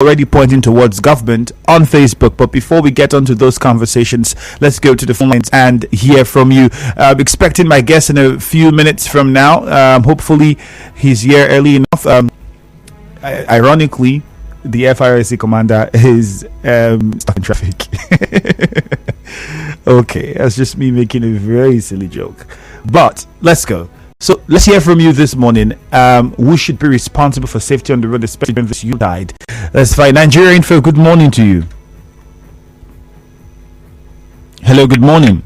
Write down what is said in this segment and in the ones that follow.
already pointing towards government on Facebook. But before we get onto those conversations, let's go to the phone lines and hear from you. Expecting my guest in a few minutes from now. Hopefully he's here early enough. Ironically, the FRSC commander is stuck in traffic. Okay, that's just me making a very silly joke. But let's go. So let's hear from you this morning. Who should be responsible for safety on the road, especially when this Yuletide? Let's find Nigeria Info. Good morning to you. Hello, good morning.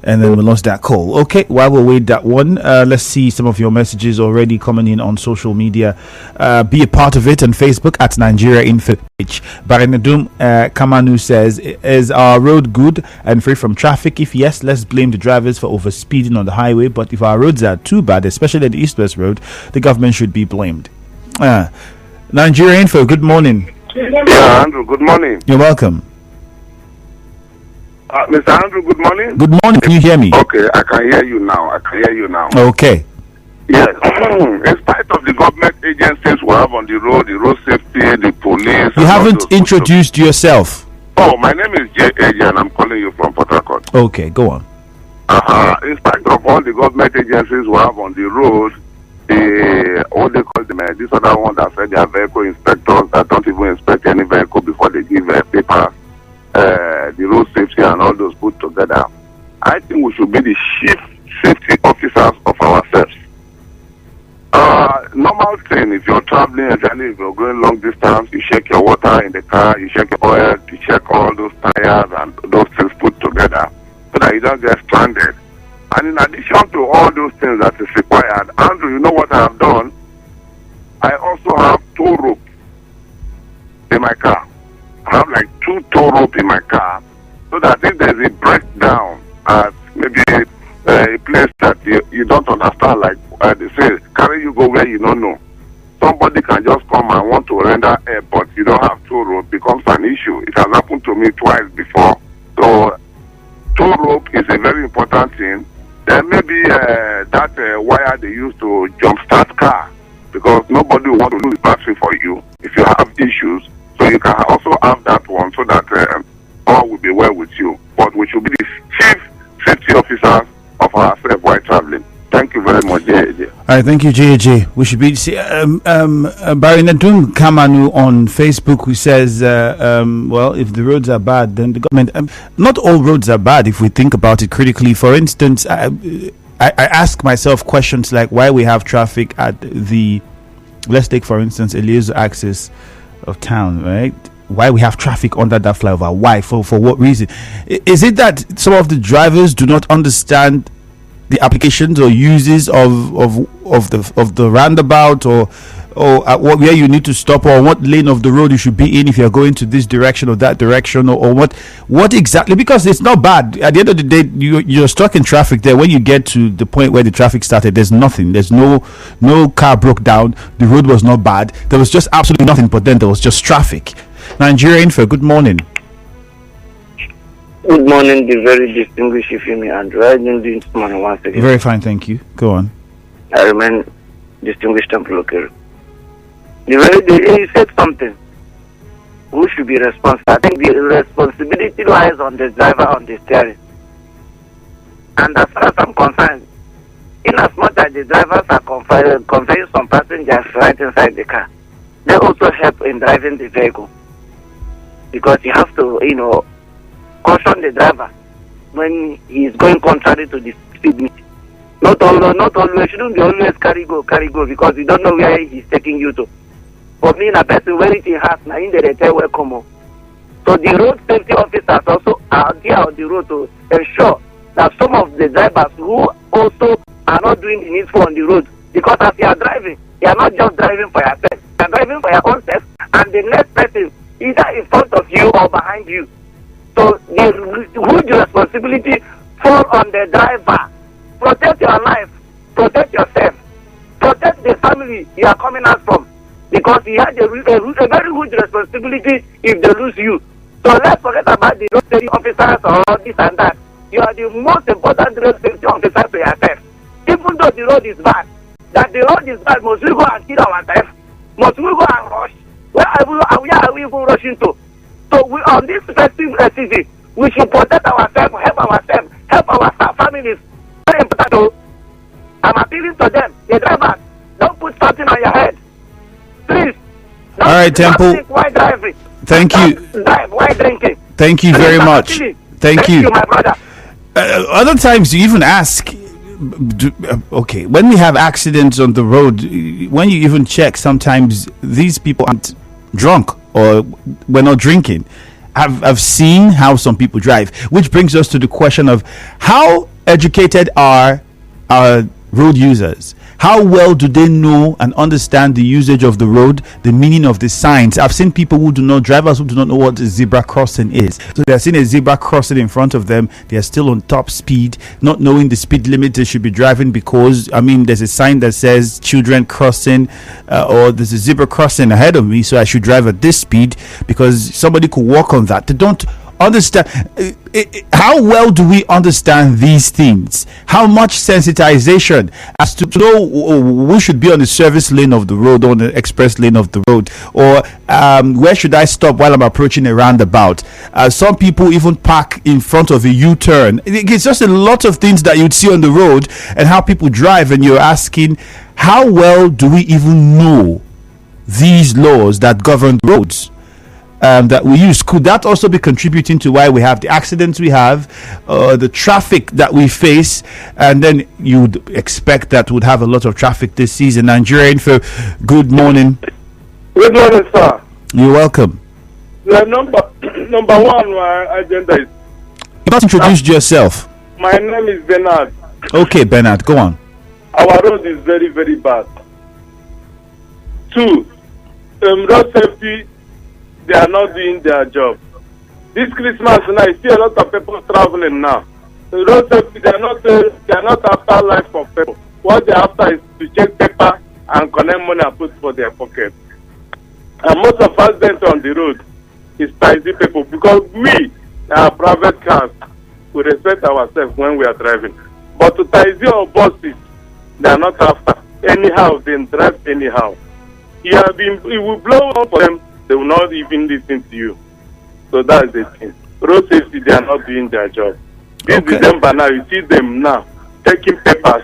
And then we lost that call. Okay, while we wait that one, let's see some of your messages already coming in on social media. Be a part of it on Facebook at Nigeria Info page. Barinadum Kamanu says, is our road good and free from traffic? If yes, let's blame the drivers for overspeeding on the highway. But if our roads are too bad, especially the East-West road, the government should be blamed. Nigeria Info, good morning. Yeah, Andrew, good morning. You're welcome. Mr. Andrew, good morning. Good morning. Can you hear me? Okay, I can hear you now. Okay. Yes. In spite of the government agencies we have on the road safety, the police. You haven't introduced yourself. Oh, my name is J.A.J. and I'm calling you from Port Harcourt. Okay, go on. In spite of all the government agencies we have on the road, what they call them, this other one that said they are vehicle inspectors that don't even inspect any vehicle before they give papers. The road safety and all those put together, I think we should be the chief safety officers of ourselves. Normal thing, if you're traveling, if you're going long distance, you check your water in the car, you check your oil, you check all those tires and those things put together so that you don't get stranded. And in addition to all those things that is required, Andrew, you know what I have done? I also have tow rope in my car. I have like 2 tow rope in my car so that if there's a breakdown at maybe a place that you don't understand, like they say, carry you go where you don't know. Somebody can just come and want to render help, but you don't have tow rope, becomes an issue. It has happened to me twice before. So tow rope is a very important thing. Then maybe that wire they use to jumpstart car, because nobody will want to lose battery for you if you have issues. So you can also have that one so that all will be well with you. But we should be the chief safety officers of ourselves while traveling. Thank you very much, JJ. All right, thank you, JJ. We should be Barinadum Kamanu on Facebook, who says, well, if the roads are bad, then the government. Not all roads are bad if we think about it critically. For instance, I ask myself questions like why we have traffic at the, let's take for instance, Eliezer axis of town, right? Why we have traffic under that flyover? Why? For what reason? Is it that some of the drivers do not understand the applications or uses of the roundabout, or where you need to stop, or what lane of the road you should be in if you're going to this direction or that direction, or what exactly? Because it's not bad. At the end of the day, you're stuck in traffic there. When you get to the point where the traffic started, there's nothing. There's no car broke down. The road was not bad. There was just absolutely nothing. But then there was just traffic. Nigeria Info. Good morning. Good morning, the very distinguished Ifemi Andrew. I didn't do this morning once again. Very fine, thank you. Go on. I remain distinguished and local. He said something. Who should be responsible? I think the responsibility lies on the driver on the steering. And as far as I'm concerned, in as much as the drivers are conveying some passengers right inside the car, they also help in driving the vehicle. Because you have to, caution the driver when he is going contrary to the speed limit. Not always, shouldn't be always carry go, because you don't know where he's taking you to. For me, a person where it has, now in the tell welcome. So the road safety officers also are there on the road to ensure that some of the drivers who also are not doing the needful on the road, because as you are driving, you are not just driving for yourself, you are driving for your own self, and the next person, either in front of you or behind you. So the huge responsibility fall on the driver. Protect your life, protect yourself, protect the family you are coming out from, because you have a very huge responsibility if they lose you. So let's forget about the road safety officers or this and that. You are the most important road safety officer to yourself. Even though the road is bad, that the road is bad, must we go and kill ourselves? Must we go and rush? are we even rushing to? So we on this festive season, we should protect ourselves, help our families. Very important. So I'm appealing to them. The drivers, don't put something on your head. Please. All right, Temple. Why driving? Thank you. Drive while drinking. Thank you very much. Thank you. My brother. Other times you even ask, okay, when we have accidents on the road, when you even check, sometimes these people aren't drunk or we're not drinking. I've seen how some people drive, which brings us to the question of how educated are our road users? How well do they know and understand the usage of the road, the meaning of the signs? I've seen people who do not, drivers who do not know what a zebra crossing is. So they're seeing a zebra crossing in front of them. They are still on top speed, not knowing the speed limit they should be driving because, there's a sign that says children crossing or there's a zebra crossing ahead of me, so I should drive at this speed because somebody could walk on that. They don't understand. How well do we understand these things? How much sensitization as to know we should be on the service lane of the road, on the express lane of the road, or where should I stop while I'm approaching a roundabout? Some people even park in front of a U-turn. It's just a lot of things that you'd see on the road and how people drive, and you're asking, how well do we even know these laws that govern roads that we use? Could that also be contributing to why we have the accidents we have, the traffic that we face? And then you'd expect that would have a lot of traffic this season. Nigerian, for good morning. Good morning, sir. You're welcome. The number one agenda is. You not introduced yourself. My name is Bernard. Okay, Bernard, go on. Our road is very, very bad. 2, road safety, they are not doing their job. This Christmas now, I see a lot of people traveling now. The road safety, they are not after life of people. What they are after is to check paper and collect money and put for their pocket. And most of us then on the road is taxi people because we are private cars. We respect ourselves when we are driving. But to taxi or buses, they are not after. Anyhow, they drive anyhow. It will blow up for them. They will not even listen to you. So that's the thing. Road safety, they are not doing their job. This December now, you see them now taking papers.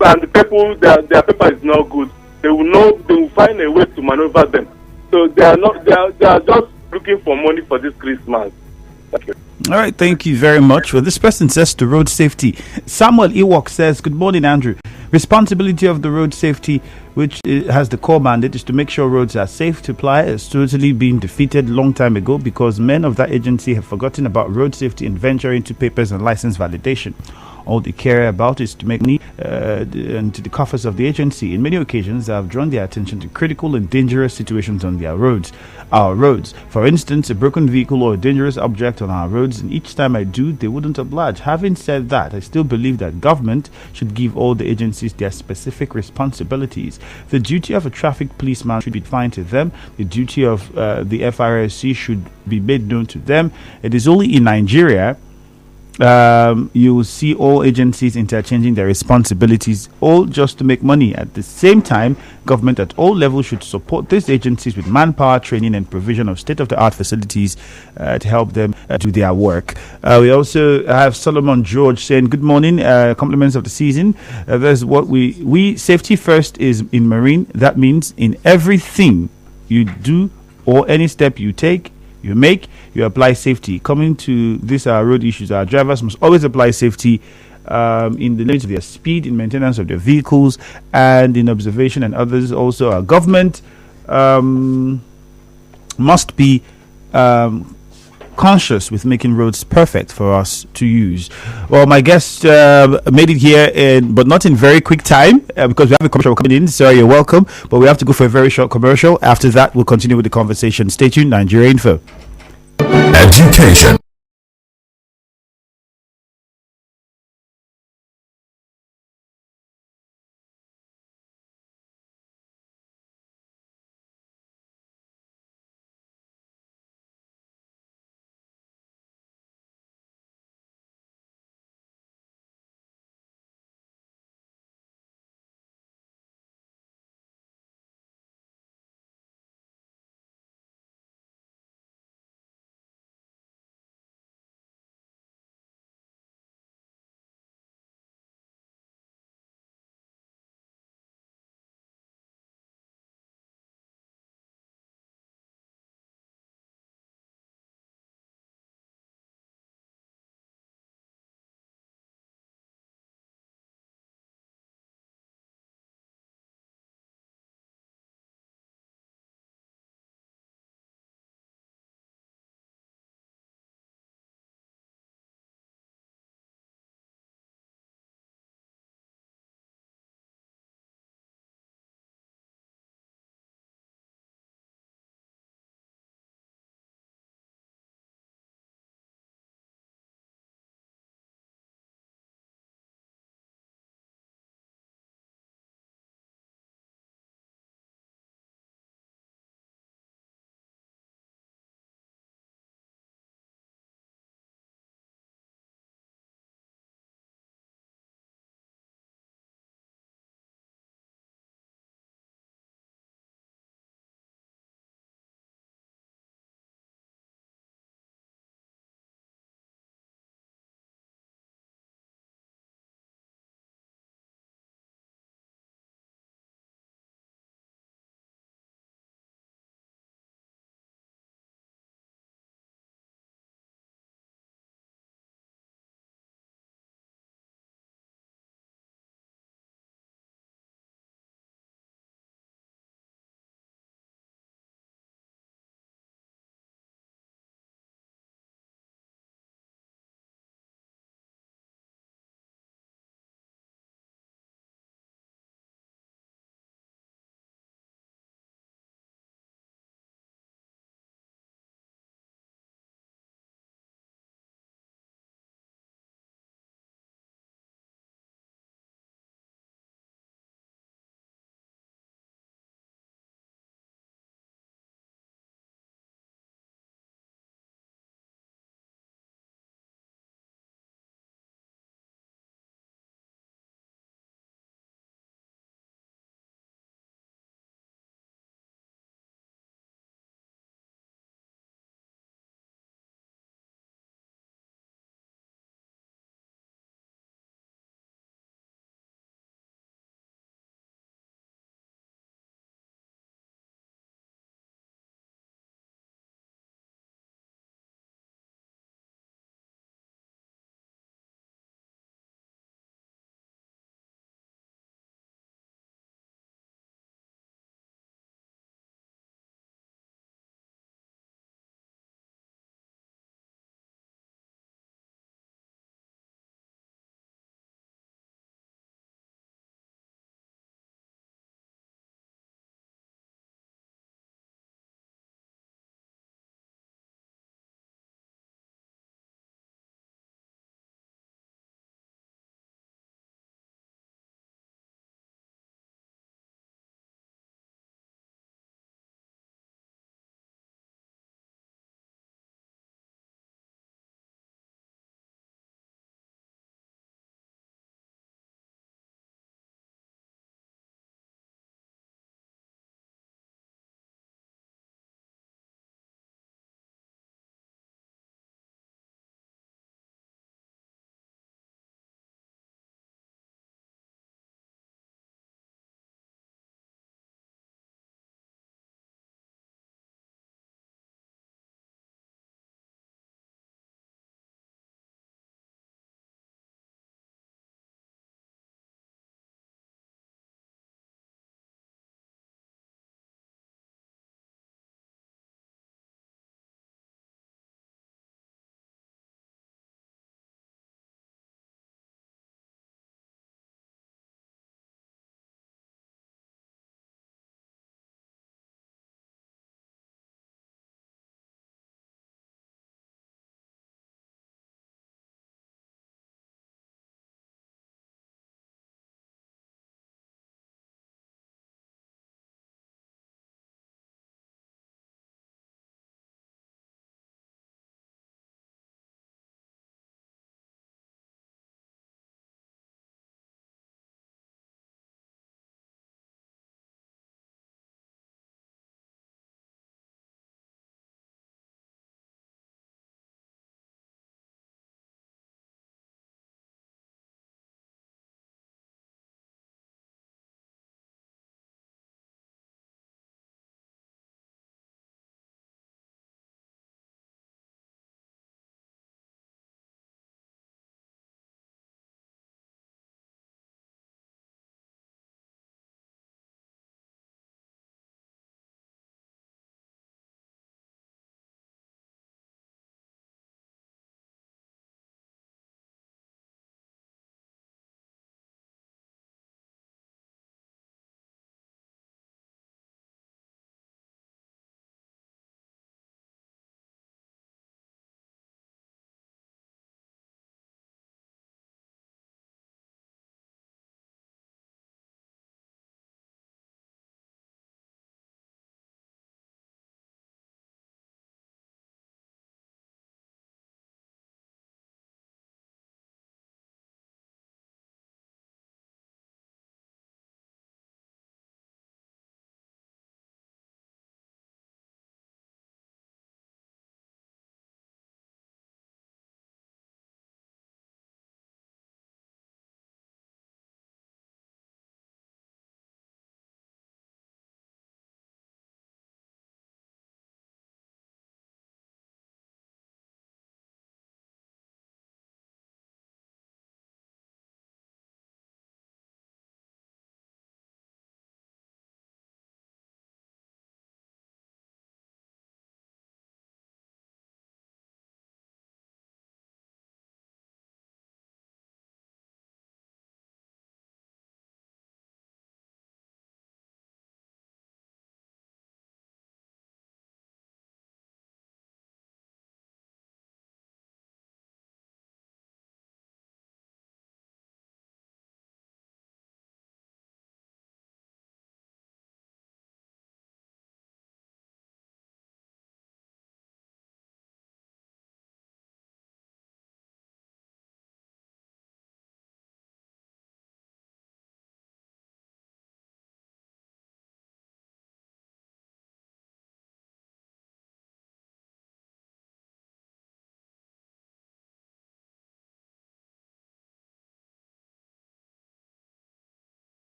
And the people, their paper is not good. They will find a way to maneuver them. So they are just looking for money for this Christmas. Thank you. All right, thank you very much. Well, this person says to road safety. Samuel Ewok says, good morning, Andrew. Responsibility of the road safety, which has the core mandate, is to make sure roads are safe to ply, has totally been defeated long time ago because men of that agency have forgotten about road safety and venture into papers and license validation. All they care about is to make money and to the coffers of the agency. In many occasions, they have drawn their attention to critical and dangerous situations on their roads, our roads. For instance, a broken vehicle or a dangerous object on our roads, and each time I do, they wouldn't oblige. Having said that, I still believe that government should give all the agencies their specific responsibilities. The duty of a traffic policeman should be defined to them. The duty of the FRSC should be made known to them. It is only in Nigeria you will see all agencies interchanging their responsibilities, all just to make money. At the same time, government at all levels should support these agencies with manpower, training, and provision of state-of-the-art facilities to help them do their work. We also have Solomon George saying, good morning, compliments of the season. There's what we safety first is in marine. That means in everything you do or any step you take, you make, you apply safety. Coming to these road issues, our drivers must always apply safety in the limits of their speed, in maintenance of their vehicles, and in observation and others. Also, our government must be conscious with making roads perfect for us to use. Well, my guest made it here, but not in very quick time because we have a commercial coming in. So you're welcome, but we have to go for a very short commercial. After that, we'll continue with the conversation. Stay tuned. Nigeria Info. Education.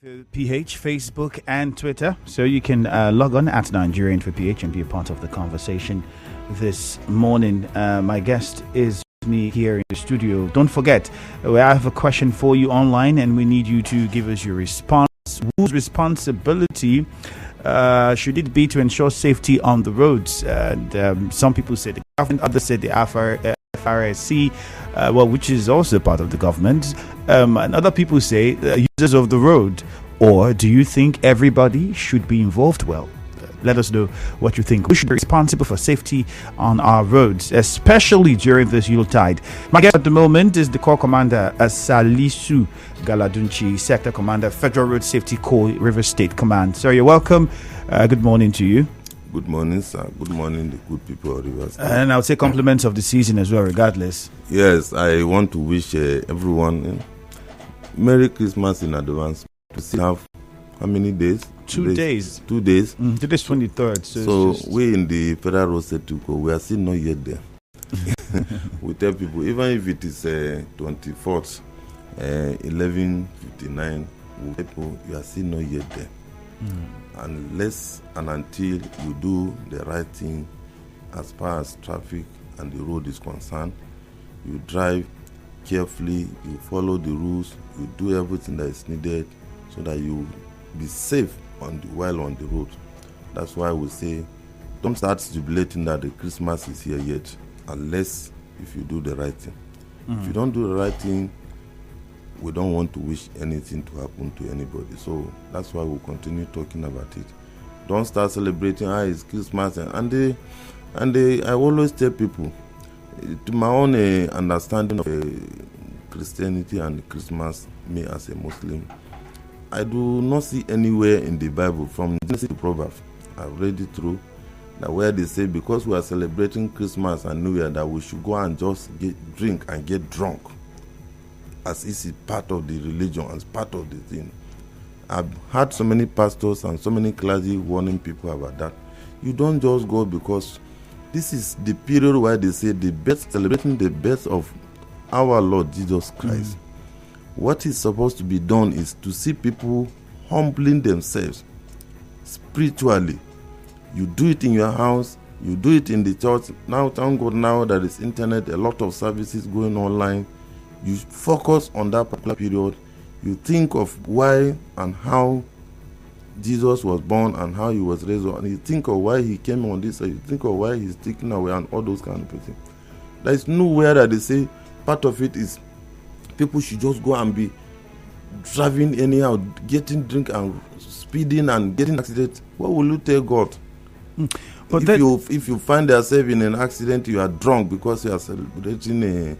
PH, Facebook, and Twitter. So you can log on at Nigerian for PH and be a part of the conversation this morning. My guest is me here in the studio. Don't forget, we have a question for you online, and we need you to give us your response. Whose responsibility should it be to ensure safety on the roads? And some people say the government, others say the FRSC, which is also part of the government. And other people say users of the road. Or do you think everybody should be involved? Well, let us know what you think. We should be responsible for safety on our roads, especially during this Yuletide. My guest at the moment is the Corps Commander Salisu Galadunci, Sector Commander, Federal Road Safety Corps, River State Command. Sir, you're welcome. Good morning to you. Good morning, sir. Good morning, the good people of River State. And I would say compliments of the season as well, regardless. Yes, I want to wish everyone Merry Christmas in advance. To still have how many days? 2 days. 2 days. Today's 23rd. So we in the Federal Road Safety Corps, we are still not yet there. We tell people, even if it is 24th, 11:59, people, you are still not yet there. Unless and until you do the right thing as far as traffic and the road is concerned, you drive carefully, you follow the rules, you do everything that is needed so that you be safe while on the road. That's why we say, don't start jubilating that the Christmas is here yet, unless if you do the right thing. If you don't do the right thing, we don't want to wish anything to happen to anybody. So that's why we'll continue talking about it. Don't start celebrating, it's Christmas. And I always tell people, to my own understanding of Christianity and Christmas, me as a Muslim, I do not see anywhere in the Bible, from Genesis to Proverbs, I've read it through, that where they say because we are celebrating Christmas and New Year that we should go and just drink and get drunk, as is part of the religion, as part of the thing. I've had so many pastors and so many clergy warning people about that. You don't just go because this is the period where they say celebrating the birth of our Lord Jesus Christ. What is supposed to be done is to see people humbling themselves spiritually. You do it in your house, you do it in the church. Now, thank God, now there is internet, a lot of services going online. You focus on that particular period. You think of why and how Jesus was born and how he was raised, and you think of why he came on this, you think of why he's taken away and all those kind of things. There is nowhere that they say part of it is people should just go and be driving anyhow, getting drink and speeding and getting accident. What will you tell God? But if you find yourself in an accident, you are drunk because you are celebrating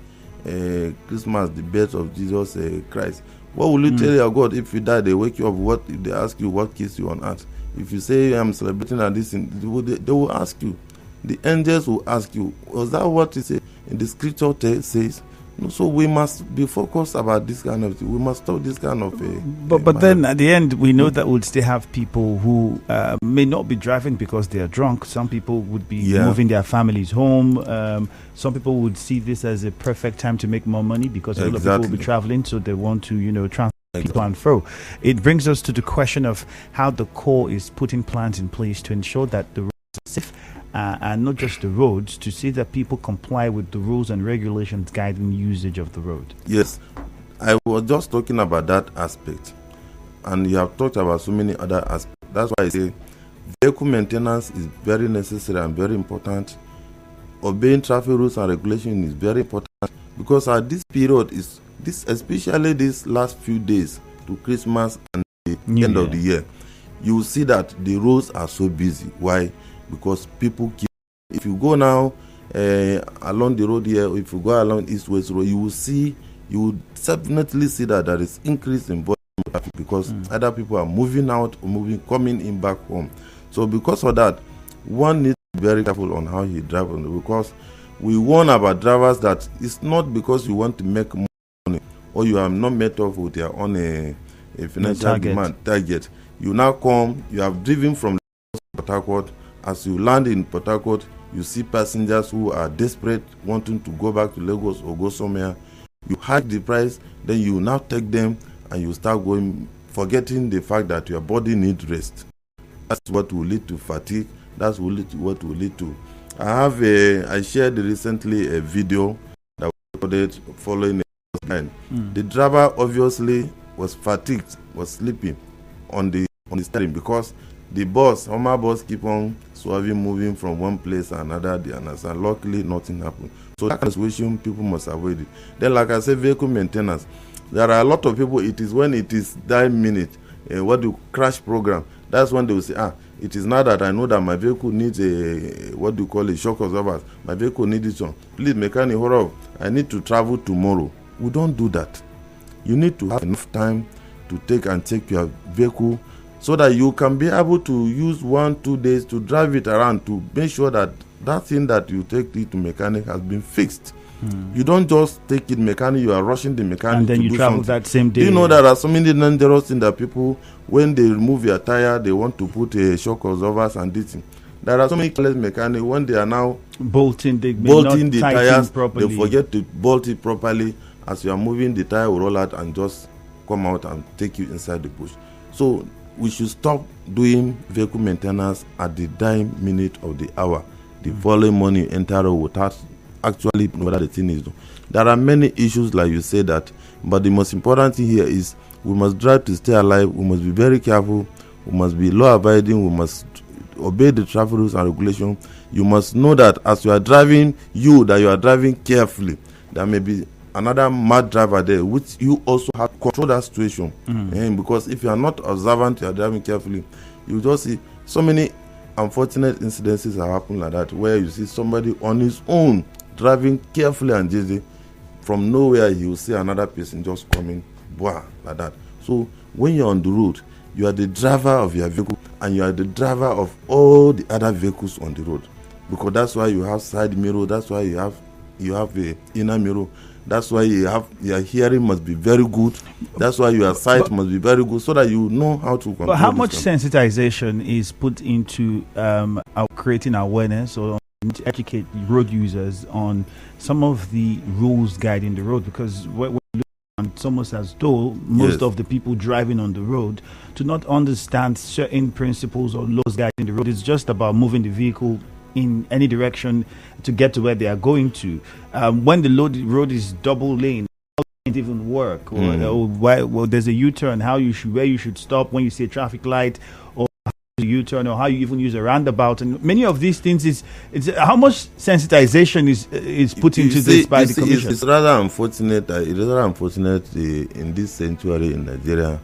Christmas, the birth of Jesus Christ. What will you tell your God if you die? They wake you up. What if they ask you what keeps you on earth? If you say I'm celebrating at this, they will ask you. The angels will ask you. Was that what it say in the scripture says? No, so we must be focused about this kind of thing. We must stop this kind of. But then at the end, we know that we'll still have people who may not be driving because they are drunk. Some people would be moving their families home. Some people would see this as a perfect time to make more money because a lot of people will be traveling, so they want to, transfer people and fro. It brings us to the question of how the Corps is putting plans in place to ensure that the roads are safe. And not just the roads, to see that people comply with the rules and regulations guiding usage of the road. Yes, I was just talking about that aspect, and you have talked about so many other aspects. That's why I say vehicle maintenance is very necessary and very important. Obeying traffic rules and regulations is very important, because at this period especially these last few days to Christmas and the end of the year, you will see that the roads are so busy. Why? Because people keep. If you go now along the road here, if you go along East-West Road, you will definitely see that there is increase in volume of traffic, because other people are moving out or coming in back home. So because of that, one needs to be very careful on how he drives, because we warn about drivers that it's not because you want to make money or you have not met up with your own a financial target. You now come, you have driven from Port Harcourt. As you land in Port Harcourt, you see passengers who are desperate, wanting to go back to Lagos or go somewhere. You hike the price, then you now take them and you start going forgetting the fact that your body needs rest. That's what will lead to fatigue. That's what will lead to. I shared recently a video that was recorded following a line. The driver obviously was fatigued, was sleeping on the steering because the Hummer bus keep on swerving, moving from one place to another. And luckily nothing happened. So that kind of situation people must avoid it. Then, like I said, vehicle maintenance. There are a lot of people. It is when it is that minute, crash program. That's when they will say, it is now that I know that my vehicle needs a shock absorber. My vehicle needs it on. Please, mechanic, hurry up. I need to travel tomorrow. We don't do that. You need to have enough time to take and check your vehicle so that you can be able to use 1-2 days to drive it around to make sure that that thing that you take it to mechanic has been fixed. You don't just take it mechanic, you are rushing the mechanic and then to you do travel something. that same day. Do you know there are so many dangerous things that people, when they remove your tire, they want to put a shock absorbers and this thing. There are so many careless mechanics when they are now bolting the tires, they forget to bolt it properly. As you are moving, the tire will roll out and just come out and take you inside the bush. So we should stop doing vehicle maintenance at the dime minute of the hour. The following morning you enter road without actually know whether the thing is done. There are many issues like you say that, but the most important thing here is we must drive to stay alive. We must be very careful. We must be law abiding. We must obey the traffic rules and regulations. You must know that as you are driving, that you are driving carefully. There may be another mad driver there, which you also have to control that situation. Because if you are not observant, you are driving carefully, you just see so many unfortunate incidences have happened like that, where you see somebody on his own driving carefully and easy, from nowhere you will see another person just coming, like that. So when you're on the road, you are the driver of your vehicle and you are the driver of all the other vehicles on the road, because that's why you have side mirror, that's why you have a inner mirror. That's why your hearing must be very good. That's why your sight must be very good, so that you know how to control. But how much sensitization is put into creating awareness or to educate road users on some of the rules guiding the road? Because when you look, it's almost as though most of the people driving on the road do not understand certain principles or laws guiding the road. It's just about moving the vehicle in any direction to get to where they are going to. When the road is double lane, how can it even work? Or there's a U-turn, where you should stop when you see a traffic light, or a U-turn, or how you even use a roundabout. And many of these things it's how much sensitization is put into this by the commission. It's rather unfortunate. In this century in Nigeria,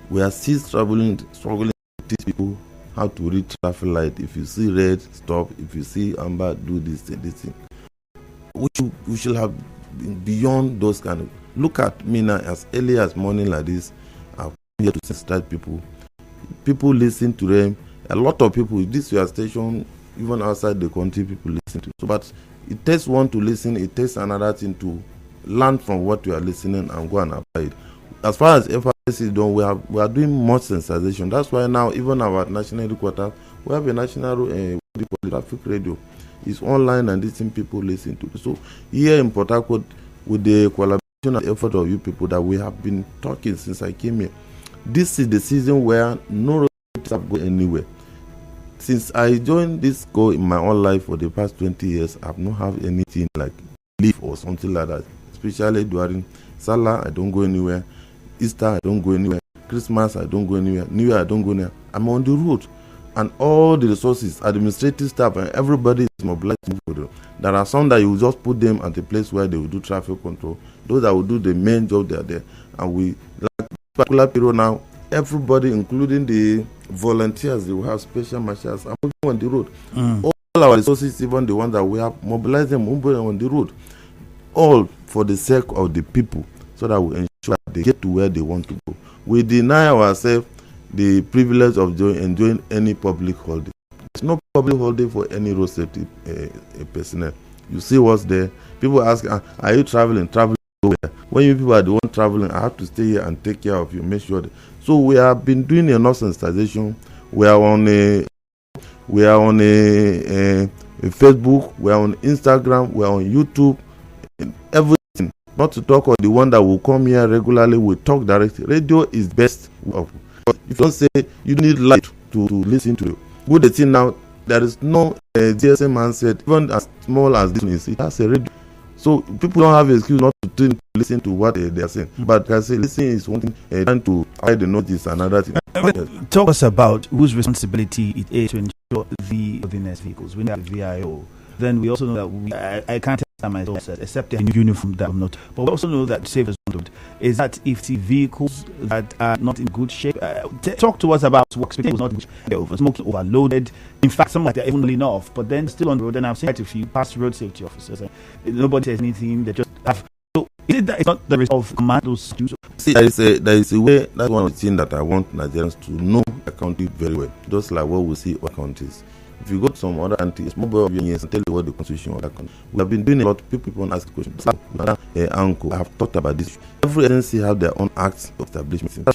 we are still struggling to teach people how to read traffic light. If you see red, stop. If you see amber, do this thing. We should have been beyond those kind of. Look at me now, as early as morning like this. I'm here to sensitize people. People listen to them. A lot of people. This your station, even outside the country, people listen to. So, but it takes one to listen. It takes another thing to learn from what you are listening and go and apply it. As far as FRSC is done, we are doing much sensitization. That's why now, even our national headquarters, we have a national traffic radio. It's online and this thing people listen to. So here in Port Harcourt, with the collaboration and effort of you people that we have been talking since I came here, this is the season where no roads have gone anywhere. Since I joined this goal in my own life for the past 20 years, I have not had anything like leave or something like that. Especially during Salah, I don't go anywhere. Easter, I don't go anywhere. Christmas, I don't go anywhere. New Year, I don't go anywhere. I'm on the road. And all the resources, administrative staff, and everybody is mobilized. There are some that you will just put them at a place where they will do traffic control. Those that will do the main job, they are there. And we, like this particular period now, everybody, including the volunteers, they will have special marshals, are moving on the road. All our resources, even the ones that we have, mobilize them, moving on the road. All for the sake of the people, so that we ensure they get to where they want to go. We deny ourselves the privilege of enjoying any public holiday. There's no public holiday for any road safety personnel. You see what's there. People ask, are you traveling? Traveling nowhere. When you people are the one traveling, I have to stay here and take care of you, make sure. So we have been doing enough sensitization. We are on a Facebook. We are on Instagram. We are on YouTube. Everything. Not to talk of the one that will come here regularly. We talk directly. Radio is best But if you don't say you need light to listen to you, good the thing now, there is no GSM handset, even as small as this is, it has a radio. So people don't have an excuse not to listen to what they are saying. But I say listening is one thing, trying to hide the notice another thing. Talk us about whose responsibility it is to ensure the worthiness vehicles. We have VIO. Then we also know that I can't tell myself, except in uniform that I'm not. But we also know that safe as one is that if the vehicles that are not in good shape, talk to us about work was not in good shape, over smoking, overloaded. In fact, some like they're even enough, but then still on the road. And I've seen quite a few past road safety officers. Nobody says anything. They just have. So is it that it's not the result of commandos to do so? See, there is a way. That's one of the things that I want Nigerians to know the country very well. Just like what we see other countries. If you go to some other countries, more of your years and tell you what the constitution of that country. We have been doing a lot. People ask questions. Uncle, I have talked about this. Every agency have their own acts of establishment.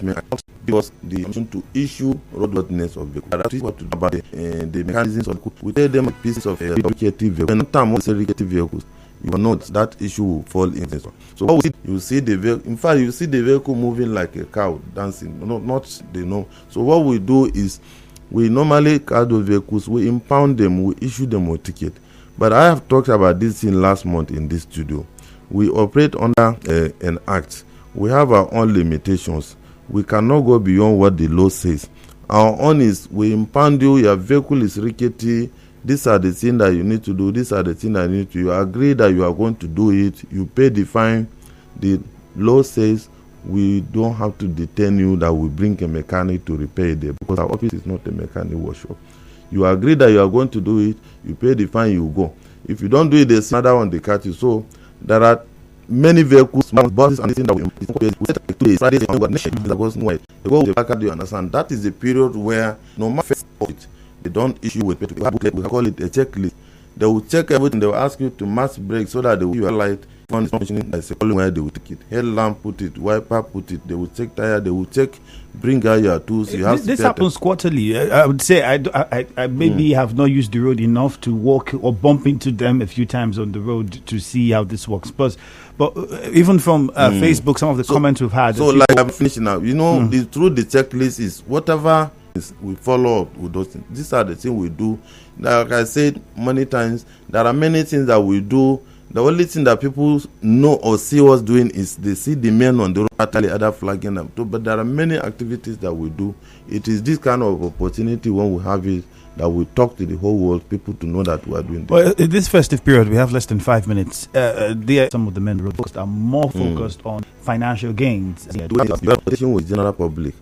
Because the option to issue roadworthiness of vehicles. That is what to do about the mechanisms of. We tell them pieces of recreative vehicles. And time we say recreative vehicles, you will note that issue will fall in. So what we see, you see the vehicle. In fact, you see the vehicle moving like a cow dancing. No, not they know. So what we do is, we normally car those vehicles, we impound them, we issue them a ticket. But I have talked about this thing last month in this studio. We operate under an act. We have our own limitations. We cannot go beyond what the law says. Our own is, we impound you, your vehicle is rickety, these are the things that you need to do, these are the things that you need to do. You agree that you are going to do it, you pay the fine. The law says we don't have to detain you, that we bring a mechanic to repair it there, because our office is not a mechanic workshop. You agree that you are going to do it, you pay the fine, you go. If you don't do it, there's another one they catch you. So there are many vehicles, buses, and things that we Friday you understand. That is the period where no matter it, they don't issue with we call it a checklist. They will check everything, they will ask you to mass brake so that they will give you a light. That's where they will take it. Headlamp put it, wiper put it, they will check tire, they will check, bring out your tools. This happens quarterly. I would say I maybe have not used the road enough to walk or bump into them a few times on the road to see how this works. But even from Facebook, some of the comments we've had. So like I'm finishing now. You know, the checklist is whatever we follow up with those things. These are the things we do. Like I said many times, there are many things that we do. The only thing that people know or see us doing is they see the men on the road, other flagging them too. But there are many activities that we do. It is this kind of opportunity when we have it that we talk to the whole world, people to know that we are doing this. Well, in this festive period, we have less than 5 minutes. Some of the men on the road are more focused on financial gains. Consultation with general public.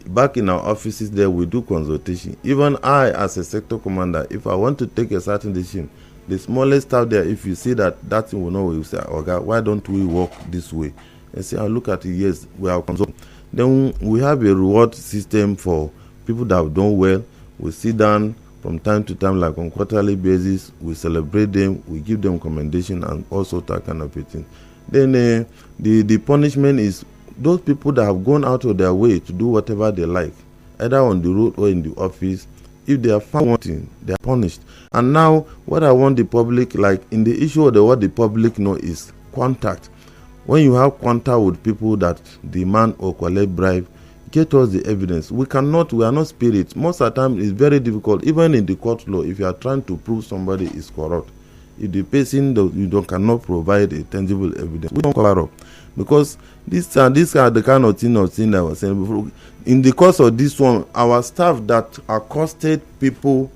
Back in our offices there, we do consultation. Even I, as a sector commander, if I want to take a certain decision, the smallest staff there, if you see that thing will know, you say, okay, why don't we work this way? And say, look at it, yes, we are consulting. Then we have a reward system for people that have done well. We sit down from time to time, like on quarterly basis, we celebrate them, we give them commendation and also that kind of thing. Then the punishment is those people that have gone out of their way to do whatever they like, either on the road or in the office. If they are found wanting, they are punished. And now, what I want the public, like in the issue of what the public know is contact. When you have contact with people that demand or collect bribe, get us the evidence. We are not spirits. Most of the time, it's very difficult. Even in the court law, if you are trying to prove somebody is corrupt, if the person cannot provide a tangible evidence, we don't cover up. Because these are the kind of thing that I was saying before. In the course of this one, our staff that accosted people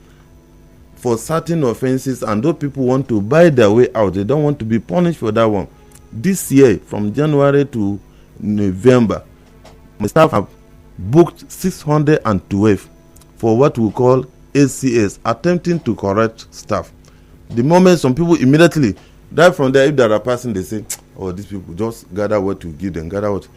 for certain offenses, and those people want to buy their way out, they don't want to be punished for that one. This year, from January to November, my staff have booked 612 for what we call ACS, attempting to correct staff. The moment some people immediately die from there, if there are person, they say, oh, these people just gather what you give them, gather what.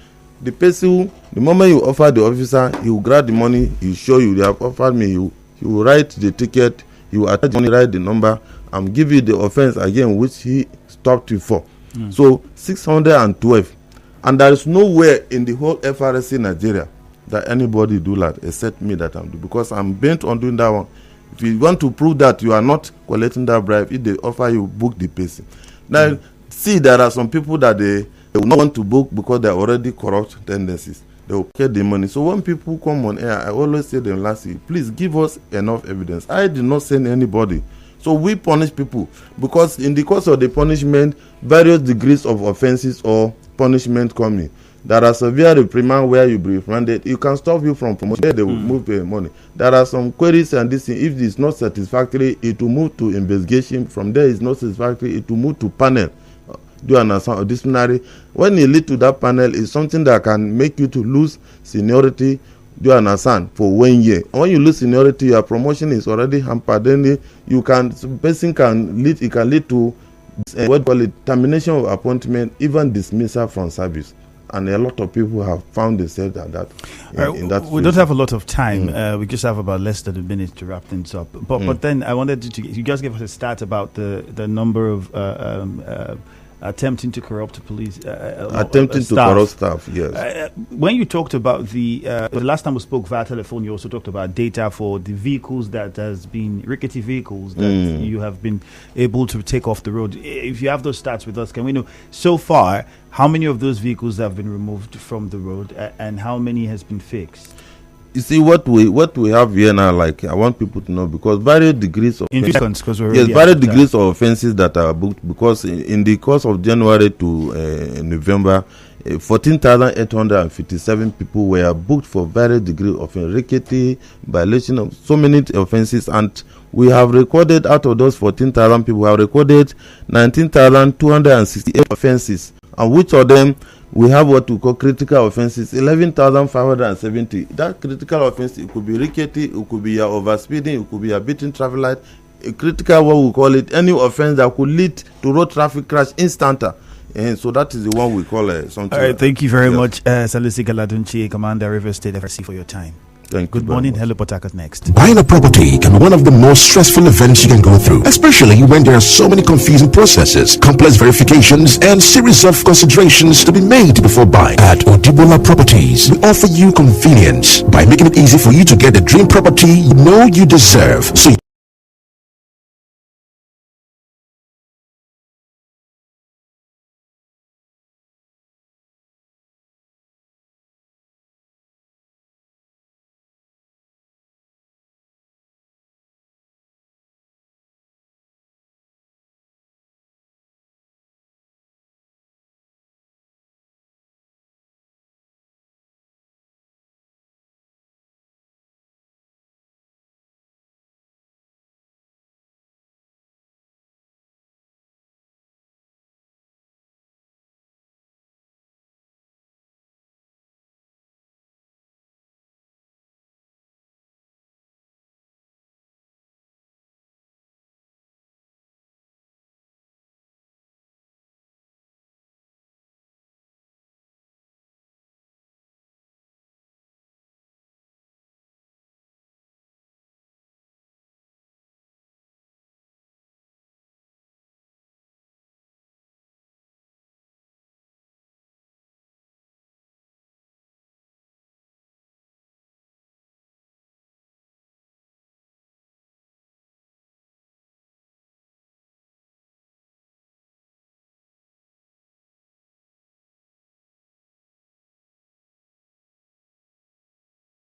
The person, the moment you offer the officer, he will grab the money, he will show you, they have offered me, he will write the ticket, he will attach the money, write the number, and give you the offense again, which he stopped you for. So 612. And there is nowhere in the whole FRSC Nigeria that anybody do that except me that I'm doing, because I'm bent on doing that one. If you want to prove that you are not collecting that bribe, if they offer you, book the person. Now, see, there are some people that they will not want to book because they are already corrupt tendencies. they will get the money. So when people come on air, I always say them lastly, please give us enough evidence. I did not send anybody. So we punish people because in the course of the punishment, various degrees of offenses or punishment come in. There are severe reprimand where you be reprimanded. You can stop you from promotion. They will move the money. There are some queries and this thing. If it is not satisfactory, it will move to investigation. From there, it's not satisfactory. It will move to panel. Do you understand? Or disciplinary. When you lead to that panel, it's something that can make you to lose seniority. Do you understand? For 1 year. When you lose seniority, your promotion is already hampered. Then you can, person can lead. It can lead to what we call it, termination of appointment, even dismissal from service. And a lot of people have found themselves at that. In that we don't have a lot of time. We just have about less than a minute to wrap things up. But then I wanted you just give us a stat about the number of attempting to corrupt police. Attempting to corrupt staff, yes. When you talked about the last time we spoke via telephone, you also talked about data for the vehicles that has been rickety vehicles that you have been able to take off the road. If you have those stats with us, can we know so far how many of those vehicles have been removed from the road and how many has been fixed? You see what we have here now, like I want people to know, because various degrees of various degrees of offenses that are booked, because in the course of January to November, 14,857 people were booked for various degrees of rickety, violation of so many offenses, and we have recorded out of those 14,000 people, we have recorded 19,268 offenses, and which of them we have what we call critical offenses, 11,570. That critical offense, it could be rickety, it could be overspeeding, it could be a beating traffic light. A critical, what we call it, any offense that could lead to road traffic crash instanta. And so that is the one we call something. All right, thank you very much, Salisu Galadunci, Commander, Rivers State FRSC, for your time. Good morning. Hello, Port Harcourt next. Buying a property can be one of the most stressful events you can go through, especially when there are so many confusing processes, complex verifications, and series of considerations to be made before buying. At Odibola Properties, we offer you convenience by making it easy for you to get the dream property you know you deserve. So